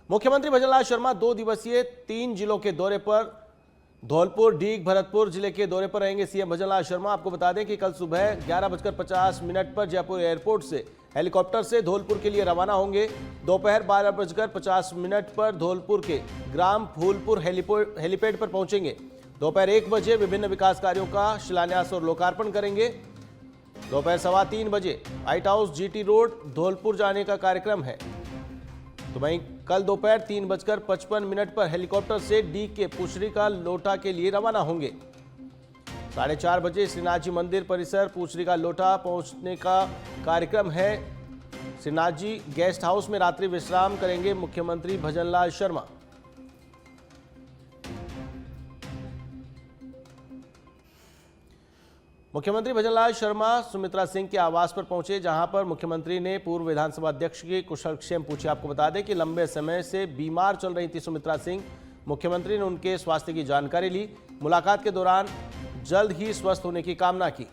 मुख्यमंत्री भजनलाल शर्मा 2 दिवसीय 3 जिलों के दौरे पर धौलपुर, डीग, भरतपुर जिले के दौरे पर रहेंगे सीएम भजनलाल शर्मा। आपको बता दें कि कल सुबह 11:50 पर जयपुर एयरपोर्ट से हेलीकॉप्टर से धौलपुर के लिए रवाना होंगे। दोपहर 12:50 पर धौलपुर के ग्राम फूलपुर हेलीपैड पर पहुंचेंगे। दोपहर 1 बजे विभिन्न विकास कार्यों का शिलान्यास और लोकार्पण करेंगे। दोपहर 3:15 बजे white house, GT road, Dholpur जाने का कार्यक्रम है। तो वहीं कल दोपहर 3:55 पर हेलीकॉप्टर से डीग के पुछरी का लोटा के लिए रवाना होंगे। 4:30 बजे श्रीनाथ जी मंदिर परिसर पुछरी का लोटा पहुंचने का कार्यक्रम है। श्रीनाथ जी गेस्ट हाउस में रात्रि विश्राम करेंगे मुख्यमंत्री भजनलाल शर्मा। मुख्यमंत्री भजनलाल शर्मा सुमित्रा सिंह के आवास पर पहुंचे, जहां पर मुख्यमंत्री ने पूर्व विधानसभा अध्यक्ष की कुशलक्षेम पूछी। आपको बता दें कि लंबे समय से बीमार चल रही थी सुमित्रा सिंह। मुख्यमंत्री ने उनके स्वास्थ्य की जानकारी ली। मुलाकात के दौरान जल्द ही स्वस्थ होने की कामना की।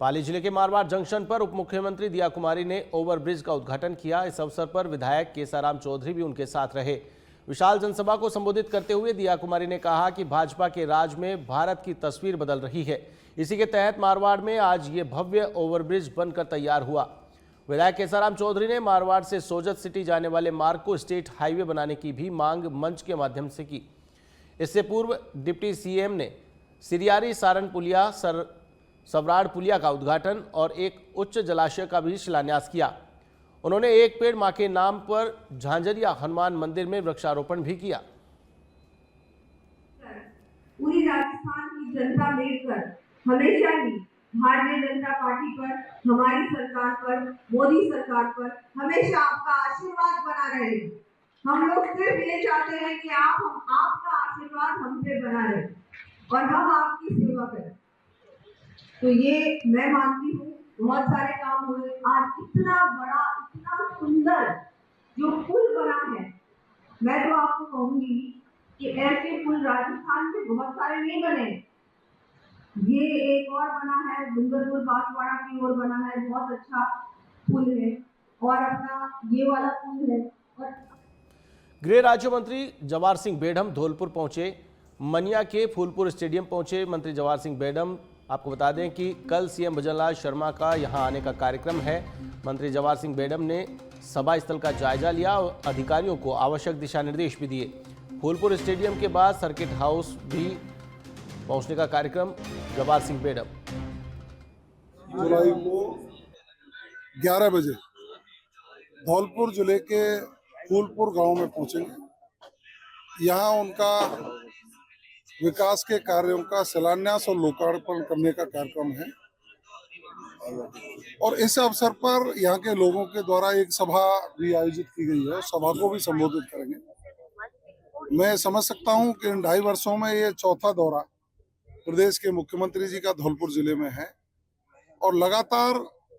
पाली जिले के मारवाड़ जंक्शन पर उप मुख्यमंत्री दिया कुमारी ने ओवरब्रिज का उद्घाटन किया। इस अवसर पर विधायक केसाराम चौधरी भी उनके साथ रहे। विशाल जनसभा को संबोधित करते हुए दिया कुमारी ने कहा कि भाजपा के राज में भारत की तस्वीर बदल रही है। इसी के तहत मारवाड़ में आज ये भव्य ओवरब्रिज बनकर तैयार हुआ। विधायक केसाराम चौधरी ने मारवाड़ से सोजत सिटी जाने वाले मार्ग को स्टेट हाईवे बनाने की भी मांग मंच के माध्यम से की। इससे पूर्व डिप्टी सीएम ने सिरियारी सारण पुलिया, सवराड़ पुलिया का उद्घाटन और एक उच्च जलाशय का भी शिलान्यास किया। उन्होंने एक पेड़ मां के नाम पर झांझरिया हनुमान मंदिर में वृक्षारोपण भी किया। पूरी राजस्थान की जनता मिलकर हमेशा ही भारतीय जनता पार्टी पर, हमारी सरकार पर, मोदी सरकार पर हमेशा आपका आशीर्वाद बना रहे। हम लोग सिर्फ ये चाहते हैं कि आपका आशीर्वाद हम पे बना रहे और हम आपकी सेवा करें। तो ये मैं मानती हूँ बहुत सारे काम हुए। आज इतना बड़ा, इतना सुंदर जो पुल बना है, मैं तो आपको कहूंगी कि ऐसे पुल राजस्थान में बहुत सारे नहीं बने। ये एक और बना है, डूंगरपुर बांसवाड़ा की ओर बना है, बहुत अच्छा पुल है। और अपना ये वाला पुल है। और गृह राज्य मंत्री जवाहर सिंह बेढ़म धौलपुर पहुंचे। मनिया के फूलपुर स्टेडियम पहुंचे मंत्री जवाहर सिंह बेढ़म। आपको बता दें कि कल सीएम भजनलाल शर्मा का यहां आने का कार्यक्रम है। मंत्री जवाहर सिंह बेढ़म ने सभा स्थल का जायजा लिया और अधिकारियों को आवश्यक दिशा निर्देश भी दिए। फूलपुर स्टेडियम के बाद सर्किट हाउस भी पहुंचने का कार्यक्रम जवाहर सिंह बेढ़म। जुलाई को 11 बजे धौलपुर जिले के फूलपुर गांव में पहुंचेंगे। यहां उनका विकास के कार्यों का शिलान्यास और लोकार्पण करने का कार्यक्रम है। और इस अवसर पर यहाँ के लोगों के द्वारा एक सभा भी आयोजित की गई है। सभा को भी संबोधित करेंगे। मैं समझ सकता हूँ कि इन 2.5 वर्षों में ये चौथा दौरा प्रदेश के मुख्यमंत्री जी का धौलपुर जिले में है और लगातार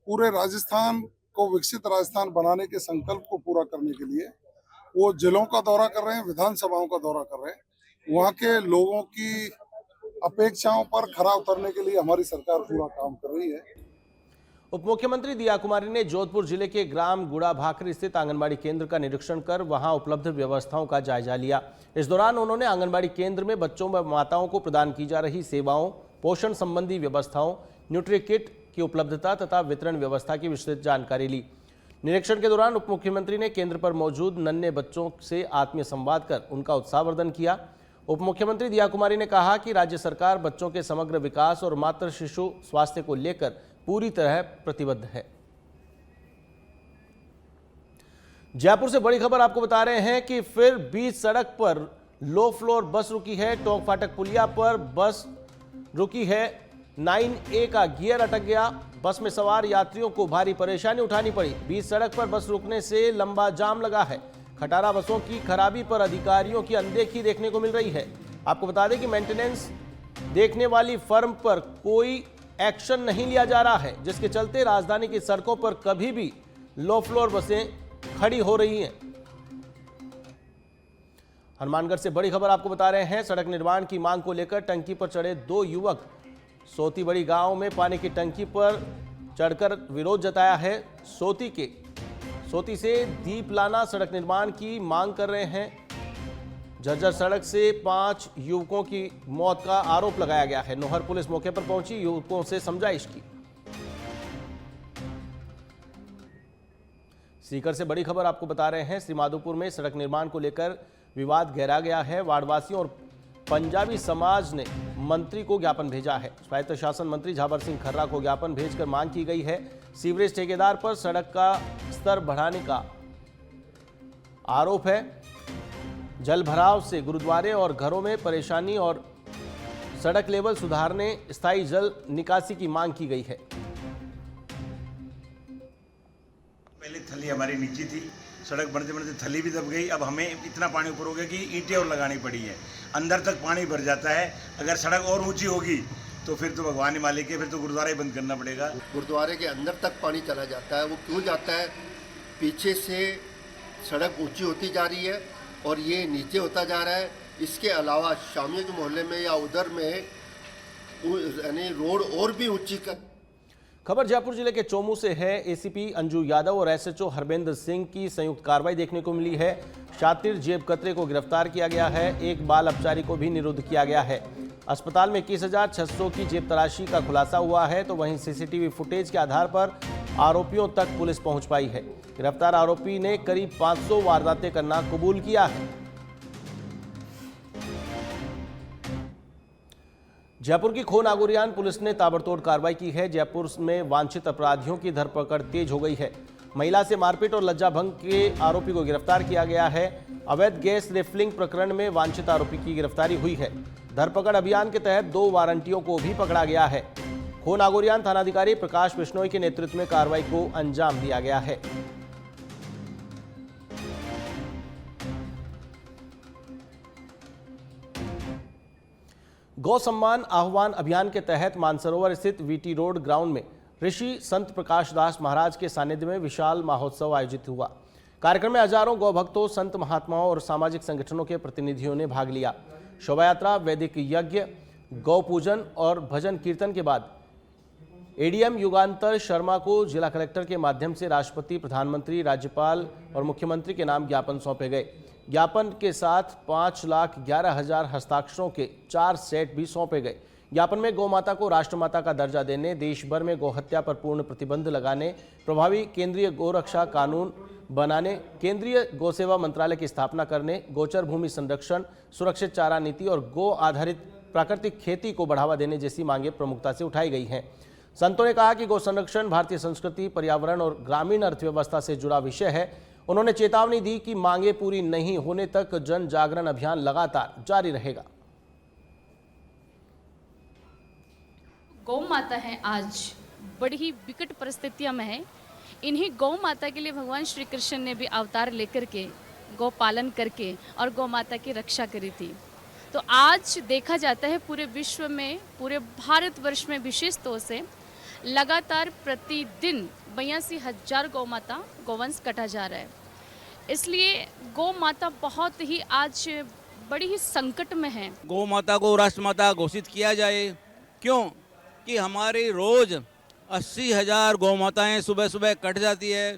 पूरे राजस्थान को विकसित राजस्थान बनाने के संकल्प को पूरा करने के लिए वो जिलों का दौरा कर रहे हैं, विधानसभाओं का दौरा कर रहे हैं। वहाँ के लोगों की अपेक्षाओं पर खरा उतरने के लिए हमारी सरकार पूरा काम कर रही है। उप मुख्यमंत्री दिया कुमारी ने जोधपुर जिले के ग्राम गुड़ा भाखरी स्थित आंगनबाड़ी केंद्र का निरीक्षण कर वहां उपलब्ध व्यवस्थाओं का जायजा लिया। इस दौरान उन्होंने आंगनबाड़ी केंद्र में बच्चों व माताओं को प्रदान की जा रही सेवाओं, पोषण संबंधी व्यवस्थाओं, न्यूट्री किट की उपलब्धता तथा वितरण व्यवस्था की विस्तृत जानकारी ली। निरीक्षण के दौरान उप मुख्यमंत्री ने केंद्र पर मौजूद नन्हे बच्चों से आत्मीय संवाद कर उनका उत्साहवर्धन किया। उप मुख्यमंत्री दिया कुमारी ने कहा कि राज्य सरकार बच्चों के समग्र विकास और मातृ शिशु स्वास्थ्य को लेकर पूरी तरह प्रतिबद्ध है। जयपुर से बड़ी खबर आपको बता रहे हैं कि फिर बीच सड़क पर लो फ्लोर बस रुकी है। टोंक फाटक पुलिया पर बस रुकी है। 9A का गियर अटक गया। बस में सवार यात्रियों को भारी परेशानी उठानी पड़ी। बीच सड़क पर बस रुकने से लंबा जाम लगा है। खटारा बसों की खराबी पर अधिकारियों की अनदेखी देखने को मिल रही है। आपको बता दें कि मेंटेनेंस देखने वाली फर्म पर कोई एक्शन नहीं लिया जा रहा है, जिसके चलते राजधानी की सड़कों पर कभी भी लो फ्लोर बसें खड़ी हो रही हैं। हनुमानगढ़ से बड़ी खबर आपको बता रहे हैं। सड़क निर्माण की मांग को लेकर टंकी पर चढ़े 2 युवक सोतीबड़ी गांव में पानी की टंकी पर चढ़कर विरोध जताया है। सोती से दीपलाना सड़क निर्माण की मांग कर रहे हैं। जर्जर सड़क से 5 युवकों की मौत का आरोप लगाया गया है। नोहर पुलिस मौके पर पहुंची, युवकों से समझाइश की। सीकर से बड़ी खबर आपको बता रहे हैं। श्रीमाधोपुर में सड़क निर्माण को लेकर विवाद गहरा गया है। वार्डवासियों और पंजाबी समाज ने मंत्री को ज्ञापन भेजा है। स्वायत्त शासन मंत्री झावर सिंह खर्रा को ज्ञापन भेजकर मांग की गई है। सीवरेज ठेकेदार पर सड़क का स्तर बढ़ाने का आरोप है। जल भराव से गुरुद्वारे और घरों में परेशानी और सड़क लेवल सुधारने, स्थायी जल निकासी की मांग की गई है। पहले थली हमारी नीचे थी, सड़क बनते बनते थली भी दब गई। अब हमें इतना पानी ऊपर हो गया कि ईंटें और लगानी पड़ी है। अंदर तक पानी भर जाता है। अगर सड़क और ऊंची होगी तो फिर तो भगवान ही मालिक है, फिर तो गुरुद्वारा ही बंद करना पड़ेगा। गुरुद्वारे के अंदर तक पानी चला जाता है। वो क्यों जाता है? पीछे से सड़क ऊंची होती जा रही है और ये नीचे होता जा रहा है। इसके अलावा शामिया के मोहल्ले में या उधर में यानी रोड और भी ऊंची कर। खबर जयपुर जिले के चोमू से है। एसीपी अंजू यादव और एसएचओ हरबेंद्र सिंह की संयुक्त कार्रवाई देखने को मिली है। शातिर जेब कतरे को गिरफ्तार किया गया है। एक बाल अपचारी को भी निरुद्ध किया गया है। अस्पताल में 21,600 की जेब तलाशी का खुलासा हुआ है, तो वहीं सीसीटीवी फुटेज के आधार पर आरोपियों तक पुलिस पहुंच पाई है। गिरफ्तार आरोपी ने करीब 500 वारदातें करना कबूल किया है। जयपुर की खो नागोरियान पुलिस ने ताबड़तोड़ कार्रवाई की है। जयपुर में वांछित अपराधियों की धरपकड़ तेज हो गई है। महिला से मारपीट और लज्जाभंग के आरोपी को गिरफ्तार किया गया है। अवैध गैस रिफिलिंग प्रकरण में वांछित आरोपी की गिरफ्तारी हुई है। धरपकड़ अभियान के तहत 2 वारंटियों को भी पकड़ा गया है। खो नागोरियान थानाधिकारी प्रकाश बिश्नोई के नेतृत्व में कार्रवाई को अंजाम दिया गया है। गौ सम्मान आह्वान अभियान के तहत मानसरोवर स्थित वीटी रोड ग्राउंड में ऋषि संत प्रकाश दास महाराज के सानिध्य में विशाल महोत्सव आयोजित हुआ। कार्यक्रम में हजारों गौ भक्तों, संत महात्माओं और सामाजिक संगठनों के प्रतिनिधियों ने भाग लिया। शोभा यात्रा, वैदिक यज्ञ, गौ पूजन और भजन कीर्तन के बाद एडीएम युगांतर शर्मा को जिला कलेक्टर के माध्यम से राष्ट्रपति, प्रधानमंत्री, राज्यपाल और मुख्यमंत्री के नाम ज्ञापन सौंपे गए। ज्ञापन के साथ 5,11,000 हस्ताक्षरों के 4 सेट भी सौंपे गए। ज्ञापन में गौ माता को राष्ट्रमाता का दर्जा देने, देश भर में गौहत्या पर पूर्ण प्रतिबंध लगाने, प्रभावी केंद्रीय गोरक्षा कानून बनाने, केंद्रीय गौसेवा मंत्रालय की स्थापना करने, गोचर भूमि संरक्षण, सुरक्षित चारा नीति और गौ आधारित प्राकृतिक खेती को बढ़ावा देने जैसी मांगें प्रमुखता से उठाई गई हैं। संतों ने कहा कि गौ संरक्षण भारतीय संस्कृति, पर्यावरण और ग्रामीण अर्थव्यवस्था से जुड़ा विषय है। उन्होंने चेतावनी दी कि मांगे पूरी नहीं होने तक जन जागरण अभियान लगातार जारी रहेगा। गौ माता है आज बड़ी ही विकट परिस्थितियों में है। इन्हीं गौ माता के लिए भगवान श्री कृष्ण ने भी अवतार लेकर के गौ पालन करके और गौ माता की रक्षा करी थी। तो आज देखा जाता है पूरे विश्व में, पूरे भारतवर्ष में विशेष तौर से लगातार प्रतिदिन 82,000 गौ माता गौवंश कटा जा रहा है। इसलिए गौ माता बहुत ही आज बड़ी ही संकट में है। गौ माता को राष्ट्रमाता घोषित किया जाए। क्यों कि हमारी रोज 80,000 गौ माताएं सुबह सुबह कट जाती है।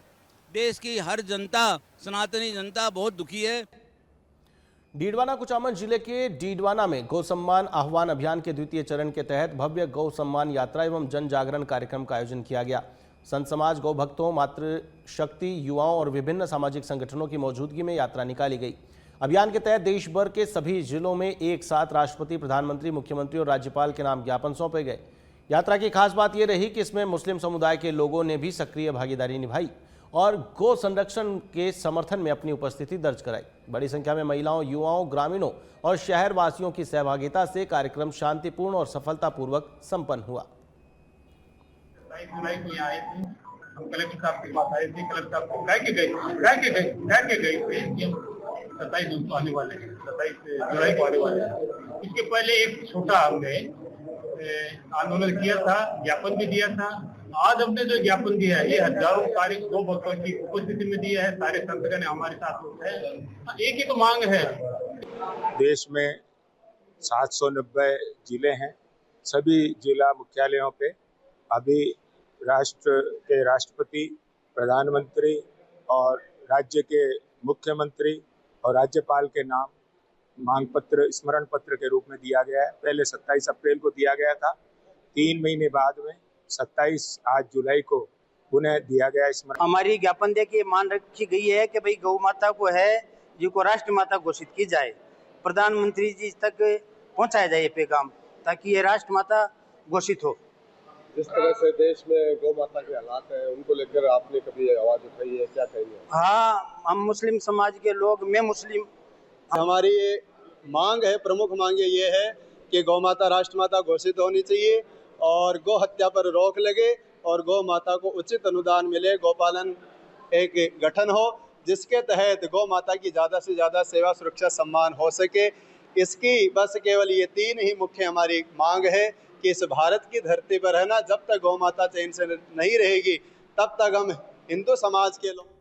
देश की हर जनता, सनातनी जनता बहुत दुखी है। डीडवाना कुचामन जिले के डीडवाना में गौ सम्मान आह्वान अभियान के द्वितीय चरण के तहत भव्य गौ सम्मान यात्रा एवं जन जागरण कार्यक्रम का आयोजन किया गया। संत समाज, गौ भक्तों, मातृशक्ति, युवाओं और विभिन्न सामाजिक संगठनों की मौजूदगी में यात्रा निकाली गई। अभियान के तहत देश भर के सभी जिलों में एक साथ राष्ट्रपति, प्रधानमंत्री, मुख्यमंत्री और राज्यपाल के नाम ज्ञापन सौंपे गए। यात्रा की खास बात यह रही कि इसमें मुस्लिम समुदाय के लोगों ने भी सक्रिय भागीदारी निभाई और गौ संरक्षण के समर्थन में अपनी उपस्थिति दर्ज कराई। बड़ी संख्या में महिलाओं, युवाओं, ग्रामीणों और शहरवासियों की सहभागिता से कार्यक्रम शांतिपूर्ण और सफलतापूर्वक संपन्न हुआ। हम कलेक्टर साहब के पास आए थे। कलेक्टर साहब को कह के गए 27 जून को आने वाले, 27 जुलाई को आने वाले। इसके पहले एक छोटा हमने आंदोलन किया था, ज्ञापन भी दिया था। आज हमने जो ज्ञापन दिया है ये हजारों सारे गौ भक्तों की उपस्थिति में दिया है। सारे संगठन हमारे साथ होते हैं। एक ही तो मांग है। देश में 790 जिले हैं। सभी जिला मुख्यालयों पे अभी राष्ट्र के राष्ट्रपति, प्रधानमंत्री और राज्य के मुख्यमंत्री और राज्यपाल के नाम मांग पत्र, स्मरण पत्र के रूप में दिया गया है। पहले 27 अप्रैल को दिया गया था, 3 महीने बाद में 27 आज जुलाई को पुनः दिया गया स्मरण। हमारी ज्ञापन दे के मान रखी गई है कि भाई गौ माता को है जिनको राष्ट्र माता घोषित की जाए, प्रधानमंत्री जी तक पहुंचाया जाए ये पैगाम, ताकि ये राष्ट्र माता घोषित हो। जिस तरह से देश में गौ माता के हालात है, उनको लेकर आपने कभी आवाज उठाई है, क्या कहेंगे? हाँ, हम मुस्लिम समाज के लोग, मैं मुस्लिम, हमारी ये मांग है, प्रमुख मांग ये है कि गौ माता राष्ट्र माता घोषित होनी चाहिए और गौ हत्या पर रोक लगे और गौ माता को उचित अनुदान मिले। गौपालन एक गठन हो जिसके तहत गौ माता की ज़्यादा से ज़्यादा सेवा, सुरक्षा, सम्मान हो सके। इसकी बस केवल ये 3 ही मुख्य हमारी मांग है कि इस भारत की धरती पर है ना, जब तक गौ माता चैन से नहीं रहेगी तब तक हम हिंदू समाज के लोग।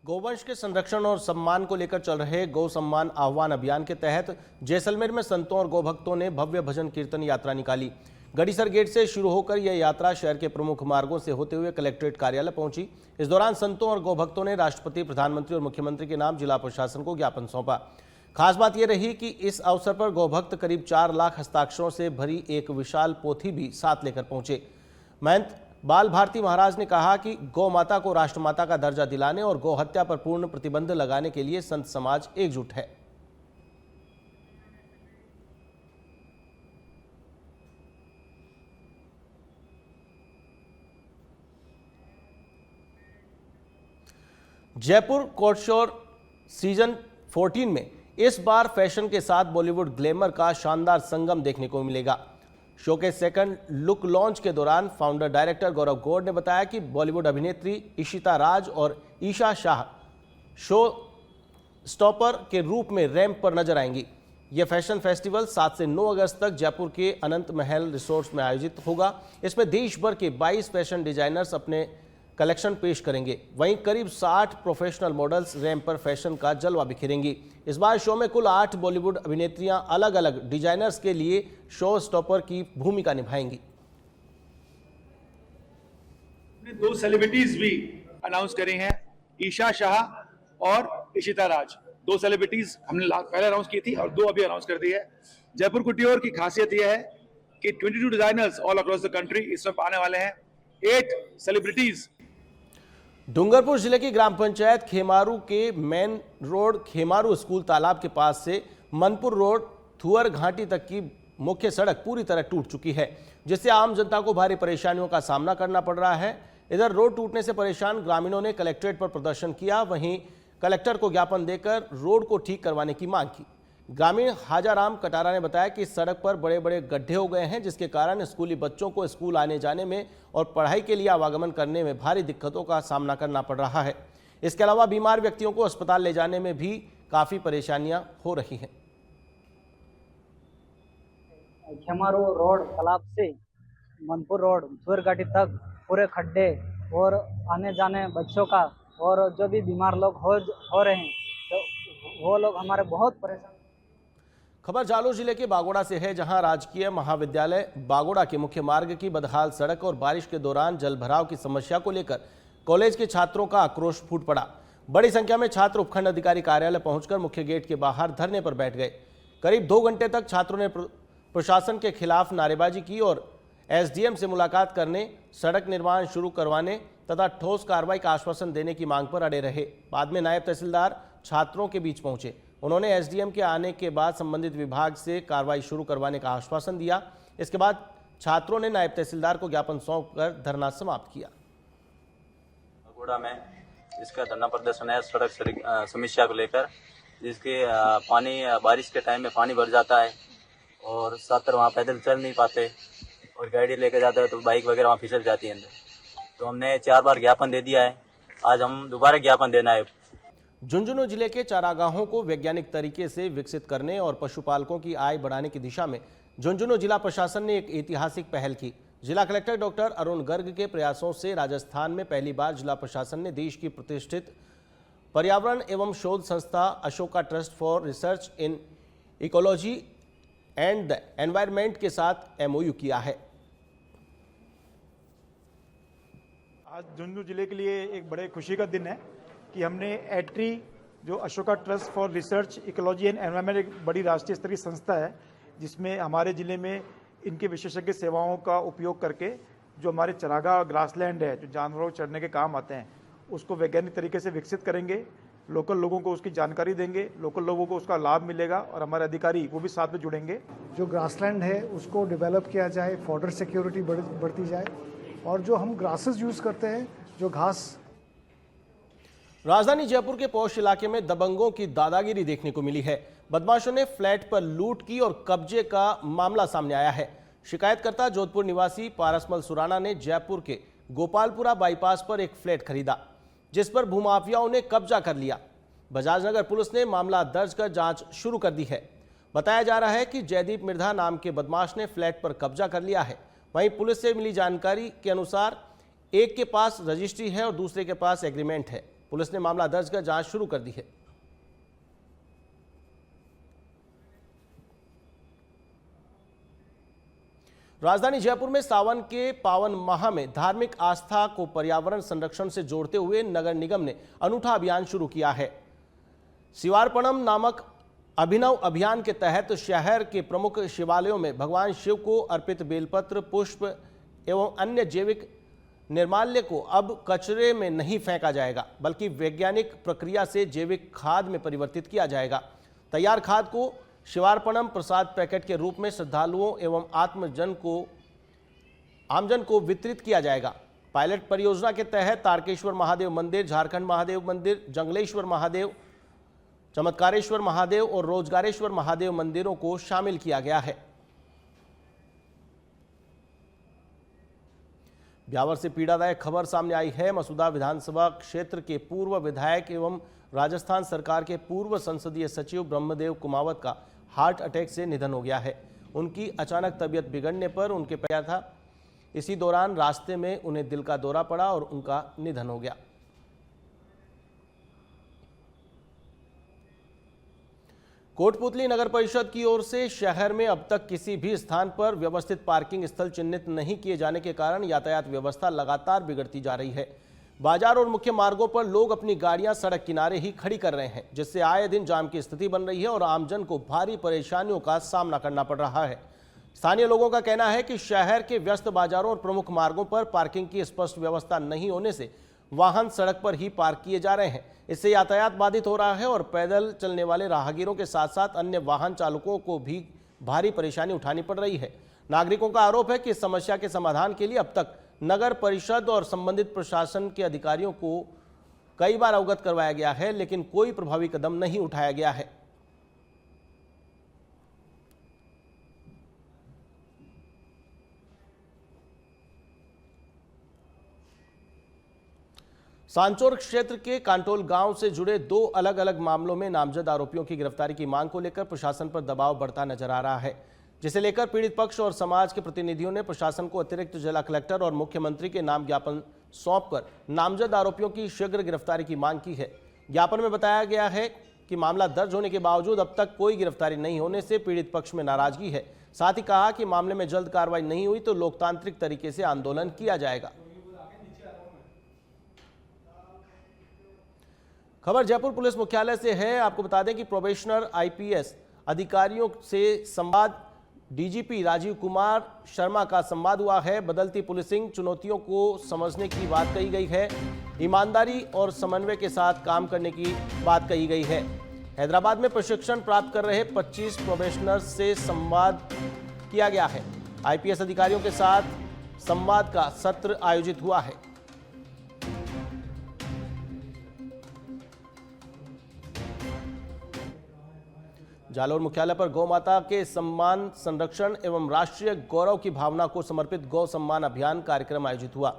गोवंश के संरक्षण और सम्मान को लेकर चल रहे गौ सम्मान आह्वान अभियान के तहत जैसलमेर में संतों और गौ भक्तों ने भव्य भजन कीर्तन यात्रा निकाली। गड़ीसर गेट से शुरू होकर यह यात्रा शहर के प्रमुख मार्गों से होते हुए कलेक्ट्रेट कार्यालय पहुंची। इस दौरान संतों और गौ भक्तों ने राष्ट्रपति, प्रधानमंत्री और मुख्यमंत्री के नाम जिला प्रशासन को ज्ञापन सौंपा। खास बात यह रही कि इस अवसर पर गौ भक्त करीब 4 लाख हस्ताक्षरों से भरी एक विशाल पोथी भी साथ लेकर पहुंचे। महंत बाल भारती महाराज ने कहा कि गौ माता को राष्ट्रमाता का दर्जा दिलाने और गौ हत्या पर पूर्ण प्रतिबंध लगाने के लिए संत समाज एकजुट है। जयपुर कोर्ट शो सीजन 14 में इस बार फैशन के साथ बॉलीवुड ग्लैमर का शानदार संगम देखने को मिलेगा। शो के सेकंड लुक लॉन्च के दौरान फाउंडर डायरेक्टर गौरव गौड़ ने बताया कि बॉलीवुड अभिनेत्री इशिता राज और ईशा शाह शो स्टॉपर के रूप में रैंप पर नजर आएंगी। यह फैशन फेस्टिवल 7 से 9 अगस्त तक जयपुर के अनंत महल रिसोर्ट्स में आयोजित होगा। इसमें देश भर के 22 फैशन डिजाइनर्स अपने कलेक्शन पेश करेंगे। वहीं करीब 60 प्रोफेशनल मॉडल्स रैंप पर फैशन का जलवा बिखेरेंगी। इस बार शो में कुल 8 बॉलीवुड अभिनेत्रियां अलग अलग डिजाइनर्स के लिए शो स्टॉपर की भूमिका निभाएंगी। 2 सेलिब्रिटीज भी अनाउंस करे हैं, ईशा शाह और इशिता राज। 2 सेलिब्रिटीज हमने पहले अनाउंस की थी और 2 अभी अनाउंस कर दी है। जयपुर कुटीर की खासियत यह है कि 22 designers all across the country इसमें आने वाले हैं। 8 सेलिब्रिटीज। डूंगरपुर जिले की ग्राम पंचायत खेमारू के मेन रोड खेमारू स्कूल तालाब के पास से मनपुर रोड थुअर घाटी तक की मुख्य सड़क पूरी तरह टूट चुकी है, जिससे आम जनता को भारी परेशानियों का सामना करना पड़ रहा है। इधर रोड टूटने से परेशान ग्रामीणों ने कलेक्ट्रेट पर प्रदर्शन किया। वहीं कलेक्टर को ज्ञापन देकर रोड को ठीक करवाने की मांग की। ग्रामीण हाजाराम कटारा ने बताया कि सड़क पर बड़े बड़े गड्ढे हो गए हैं, जिसके कारण स्कूली बच्चों को स्कूल आने जाने में और पढ़ाई के लिए आवागमन करने में भारी दिक्कतों का सामना करना पड़ रहा है। इसके अलावा बीमार व्यक्तियों को अस्पताल ले जाने में भी काफ़ी परेशानियां हो रही हैं। खेमारू रोड तालाब से मनपुर रोड थुअर घाटी तक पूरे खड्डे और आने जाने बच्चों का और जो भी बीमार लोग हो रहे हैं तो वो लोग हमारे बहुत परेशान। खबर जालोर जिले के बागोड़ा से है, जहां राजकीय महाविद्यालय बागोड़ा के मुख्य मार्ग की बदहाल सड़क और बारिश के दौरान जलभराव की समस्या को लेकर कॉलेज के छात्रों का आक्रोश फूट पड़ा। बड़ी संख्या में छात्र उपखंड अधिकारी कार्यालय पहुंचकर मुख्य गेट के बाहर धरने पर बैठ गए। करीब 2 घंटे तक छात्रों ने प्रशासन के खिलाफ नारेबाजी की और एसडीएम से मुलाकात करने, सड़क निर्माण शुरू करवाने तथा ठोस कार्रवाई का आश्वासन देने की मांग पर अड़े रहे। बाद में नायब तहसीलदार छात्रों के बीच पहुंचे। उन्होंने एसडीएम के आने के बाद संबंधित विभाग से कार्रवाई शुरू करवाने का आश्वासन दिया। इसके बाद छात्रों ने नायब तहसीलदार को ज्ञापन सौंपकर धरना समाप्त किया। बागोड़ा में इसका धरना प्रदर्शन है सड़क समस्या को लेकर, जिसके पानी बारिश के टाइम में पानी भर जाता है और छात्र वहाँ पैदल चल नहीं पाते और गाड़ी लेकर जाते हैं तो बाइक वगैरह वहाँ फिसल जाती है अंदर। तो हमने 4 बार ज्ञापन दे दिया है, आज हम दोबारा ज्ञापन देना है। झुंझुनू जिले के चारागाहों को वैज्ञानिक तरीके से विकसित करने और पशुपालकों की आय बढ़ाने की दिशा में झुंझुनू जिला प्रशासन ने एक ऐतिहासिक पहल की। जिला कलेक्टर डॉक्टर अरुण गर्ग के प्रयासों से राजस्थान में पहली बार जिला प्रशासन ने देश की प्रतिष्ठित पर्यावरण एवं शोध संस्था Ashoka trust for research in ecology and the environment के साथ MOU किया है। आज झुंझुनू जिले के लिए एक बड़े खुशी का दिन है कि हमने एट्री जो Ashoka trust for research ecology and environment एक बड़ी राष्ट्रीय स्तरीय संस्था है जिसमें हमारे ज़िले में इनके विशेषज्ञ सेवाओं का उपयोग करके जो हमारे चरागाह ग्रासलैंड है जो जानवरों चरने के काम आते हैं उसको वैज्ञानिक तरीके से विकसित करेंगे, लोकल लोगों को उसकी जानकारी देंगे, लोकल लोगों को उसका लाभ मिलेगा और हमारे अधिकारी वो भी साथ में जुड़ेंगे। जो ग्रासलैंड है उसको डेवलप किया जाए, फॉडर सिक्योरिटी बढ़ती जाए और जो हम ग्रासेस यूज़ करते हैं जो घास। राजधानी जयपुर के पौष इलाके में दबंगों की दादागिरी देखने को मिली है। बदमाशों ने फ्लैट पर लूट की और कब्जे का मामला सामने आया है। शिकायतकर्ता जोधपुर निवासी पारसमल सुराना ने जयपुर के गोपालपुरा बाईपास पर एक फ्लैट खरीदा जिस पर भूमाफियाओं ने कब्जा कर लिया। बजाजनगर पुलिस ने मामला दर्ज कर जांच शुरू कर दी है। बताया जा रहा है कि जयदीप मिर्धा नाम के बदमाश ने फ्लैट पर कब्जा कर लिया है। वहीं पुलिस से मिली जानकारी के अनुसार एक के पास रजिस्ट्री है और दूसरे के पास एग्रीमेंट है। पुलिस ने मामला दर्ज कर जांच शुरू कर दी है। राजधानी जयपुर में सावन के पावन माह में धार्मिक आस्था को पर्यावरण संरक्षण से जोड़ते हुए नगर निगम ने अनूठा अभियान शुरू किया है। शिवार्पणम नामक अभिनव अभियान के तहत शहर के प्रमुख शिवालयों में भगवान शिव को अर्पित बेलपत्र, पुष्प एवं अन्य जैविक निर्माल्य को अब कचरे में नहीं फेंका जाएगा बल्कि वैज्ञानिक प्रक्रिया से जैविक खाद में परिवर्तित किया जाएगा। तैयार खाद को शिवार्पणम प्रसाद पैकेट के रूप में श्रद्धालुओं एवं आमजन को वितरित किया जाएगा। पायलट परियोजना के तहत तारकेश्वर महादेव मंदिर, झारखंड महादेव मंदिर, जंगलेश्वर महादेव, चमत्कारेश्वर महादेव और रोजगारेश्वर महादेव मंदिरों को शामिल किया गया है। ब्यावर से पीड़ादायक खबर सामने आई है। मसूदा विधानसभा क्षेत्र के पूर्व विधायक एवं राजस्थान सरकार के पूर्व संसदीय सचिव ब्रह्मदेव कुमावत का हार्ट अटैक से निधन हो गया है। उनकी अचानक तबीयत बिगड़ने पर उनके पैर था। इसी दौरान रास्ते में उन्हें दिल का दौरा पड़ा और उनका निधन हो गया। कोटपुतली नगर परिषद की ओर से शहर में अब तक किसी भी स्थान पर व्यवस्थित पार्किंग स्थल चिन्हित नहीं किए जाने के कारण यातायात व्यवस्था लगातार बिगड़ती जा रही है। बाजार और मुख्य मार्गों पर लोग अपनी गाड़ियां सड़क किनारे ही खड़ी कर रहे हैं जिससे आए दिन जाम की स्थिति बन रही है और आमजन को भारी परेशानियों का सामना करना पड़ रहा है। स्थानीय लोगों का कहना है कि शहर के व्यस्त बाजारों और प्रमुख मार्गों पर पार्किंग की स्पष्ट व्यवस्था नहीं होने से वाहन सड़क पर ही पार्क किए जा रहे हैं। इससे यातायात बाधित हो रहा है और पैदल चलने वाले राहगीरों के साथ साथ अन्य वाहन चालकों को भी भारी परेशानी उठानी पड़ रही है। नागरिकों का आरोप है कि इस समस्या के समाधान के लिए अब तक नगर परिषद और संबंधित प्रशासन के अधिकारियों को कई बार अवगत करवाया गया है लेकिन कोई प्रभावी कदम नहीं उठाया गया है। सांचौर क्षेत्र के कांटोल गांव से जुड़े दो अलग अलग मामलों में नामजद आरोपियों की गिरफ्तारी की मांग को लेकर प्रशासन पर दबाव बढ़ता नजर आ रहा है, जिसे लेकर पीड़ित पक्ष और समाज के प्रतिनिधियों ने प्रशासन को अतिरिक्त जिला कलेक्टर और मुख्यमंत्री के नाम ज्ञापन सौंपकर नामजद आरोपियों की शीघ्र गिरफ्तारी की मांग की है। ज्ञापन में बताया गया है कि मामला दर्ज होने के बावजूद अब तक कोई गिरफ्तारी नहीं होने से पीड़ित पक्ष में नाराजगी है। साथ ही कहा कि मामले में जल्द कार्रवाई नहीं हुई तो लोकतांत्रिक तरीके से आंदोलन किया जाएगा। खबर जयपुर पुलिस मुख्यालय से है। आपको बता दें कि प्रोबेशनर आईपीएस अधिकारियों से संवाद डीजीपी राजीव कुमार शर्मा का संवाद हुआ है। बदलती पुलिसिंग चुनौतियों को समझने की बात कही गई है। ईमानदारी और समन्वय के साथ काम करने की बात कही गई है। हैदराबाद में प्रशिक्षण प्राप्त कर रहे 25 प्रोबेशनर्स से संवाद किया गया है। आईपीएस अधिकारियों के साथ संवाद का सत्र आयोजित हुआ है। जालोर मुख्यालय पर गौ माता के सम्मान, संरक्षण एवं राष्ट्रीय गौरव की भावना को समर्पित गौ सम्मान अभियान कार्यक्रम आयोजित हुआ।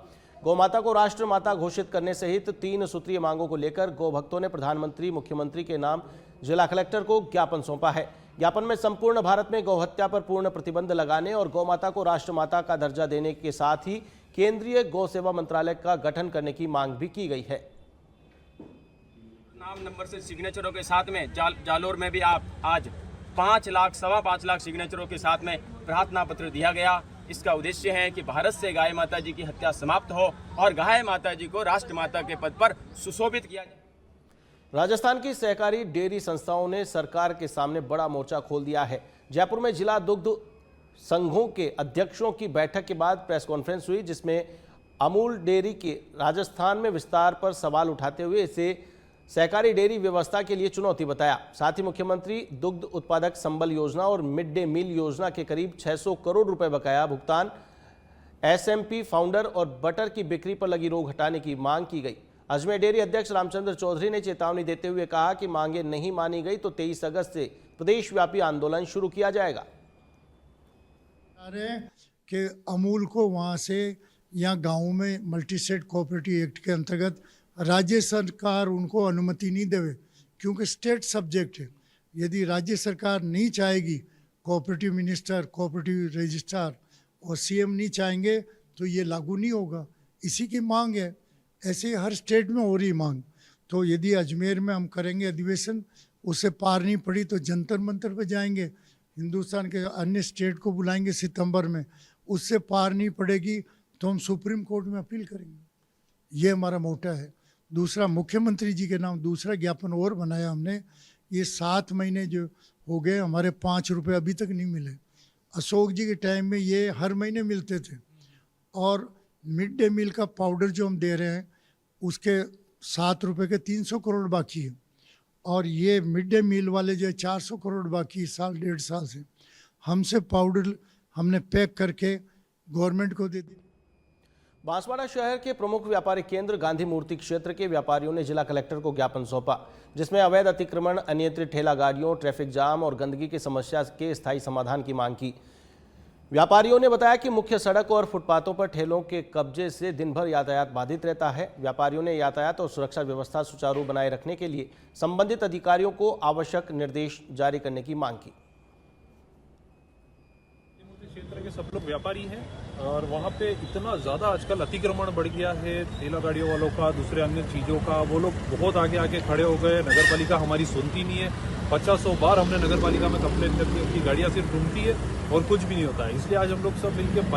गौ माता को राष्ट्र माता घोषित करने सहित 3 सूत्रीय मांगों को लेकर गौ भक्तों ने प्रधानमंत्री, मुख्यमंत्री के नाम जिला कलेक्टर को ज्ञापन सौंपा है। ज्ञापन में संपूर्ण भारत में गौ हत्या पर पूर्ण प्रतिबंध लगाने और गौ माता को राष्ट्र माता का दर्जा देने के साथ ही केंद्रीय गौ सेवा मंत्रालय का गठन करने की मांग भी की गई है। नाम नंबर से सिग्नेचरों के साथ में जालोर में भी आप आज 5 लाख, 5.25 लाख सिग्नेचरों के साथ में प्रार्थना पत्र दिया गया। इसका उद्देश्य है कि भारत से गाय माता जी की हत्या समाप्त हो और गाय माता जी को राष्ट्र माता के पद पर सुशोभित किया जाए। राजस्थान की सहकारी डेयरी संस्थाओं ने सरकार के सामने बड़ा मोर्चा खोल दिया है। जयपुर में जिला दुग्ध संघों के अध्यक्षों की बैठक के बाद प्रेस कॉन्फ्रेंस हुई, जिसमें अमूल डेयरी के राजस्थान में विस्तार पर सवाल उठाते हुए इसे सहकारी डेयरी व्यवस्था के लिए चुनौती बताया। साथ ही मुख्यमंत्री दुग्ध उत्पादक संबल योजना और मिड डे मील योजना के करीब 600 करोड़ रुपए बकाया भुगतान, एसएमपी फाउंडर और बटर की बिक्री पर लगी रोक हटाने की मांग की गई। अजमेर डेयरी अध्यक्ष रामचंद्र चौधरी ने चेतावनी देते हुए कहा कि मांगे नहीं मानी गई तो 23 अगस्त से प्रदेशव्यापी आंदोलन शुरू किया जाएगा। कि अमूल को वहाँ से या गाँव में मल्टी स्टेट कोऑपरेटिव एक्ट के अंतर्गत राज्य सरकार उनको अनुमति नहीं देवे, क्योंकि स्टेट सब्जेक्ट है। यदि राज्य सरकार नहीं चाहेगी, कोऑपरेटिव मिनिस्टर, कोऑपरेटिव रजिस्ट्रार और सीएम नहीं चाहेंगे तो ये लागू नहीं होगा। इसी की मांग है। ऐसे ही हर स्टेट में हो रही मांग। तो यदि अजमेर में हम करेंगे अधिवेशन, उससे पार नहीं पड़ी तो जंतर मंतर पर जाएंगे, हिंदुस्तान के अन्य स्टेट को बुलाएंगे सितंबर में, उससे पार नहीं पड़ेगी तो हम सुप्रीम कोर्ट में अपील करेंगे। ये हमारा मोटा है। दूसरा, मुख्यमंत्री जी के नाम दूसरा ज्ञापन और बनाया हमने। ये 7 महीने जो हो गए, हमारे 5 रुपये अभी तक नहीं मिले। अशोक जी के टाइम में ये हर महीने मिलते थे। और मिड डे मील का पाउडर जो हम दे रहे हैं उसके 7 रुपये के 300 करोड़ बाकी है। और ये मिड डे मील वाले जो 400 करोड़ बाकी साल 1.5 साल से हमसे पाउडर हमने पैक करके गवर्नमेंट को दे दी। बांसवाड़ा शहर के प्रमुख व्यापारिक केंद्र गांधी मूर्ति क्षेत्र के व्यापारियों ने जिला कलेक्टर को ज्ञापन सौंपा, जिसमें अवैध अतिक्रमण, अनियंत्रित ठेला गाड़ियों, ट्रैफिक जाम और गंदगी की समस्या के स्थायी समाधान की मांग की। व्यापारियों ने बताया कि मुख्य सड़क और फुटपाथों पर ठेलों के कब्जे से दिन भर यातायात बाधित रहता है। व्यापारियों ने यातायात और सुरक्षा व्यवस्था सुचारू बनाए रखने के लिए संबंधित अधिकारियों को आवश्यक निर्देश जारी करने की मांग की। क्षेत्र के सब लोग व्यापारी हैं और वहाँ पे इतना ज़्यादा आजकल अतिक्रमण बढ़ गया है ठेला गाड़ियों वालों का, दूसरे अन्य चीज़ों का। वो लोग बहुत आगे आके खड़े हो गए। नगर पालिका हमारी सुनती नहीं है। 50 बार हमने नगर पालिका में कंप्लेन करके उनकी गाड़ियाँ सिर्फ घूमती है और कुछ भी नहीं होता है। इसलिए आज हम लोग सब मिलकर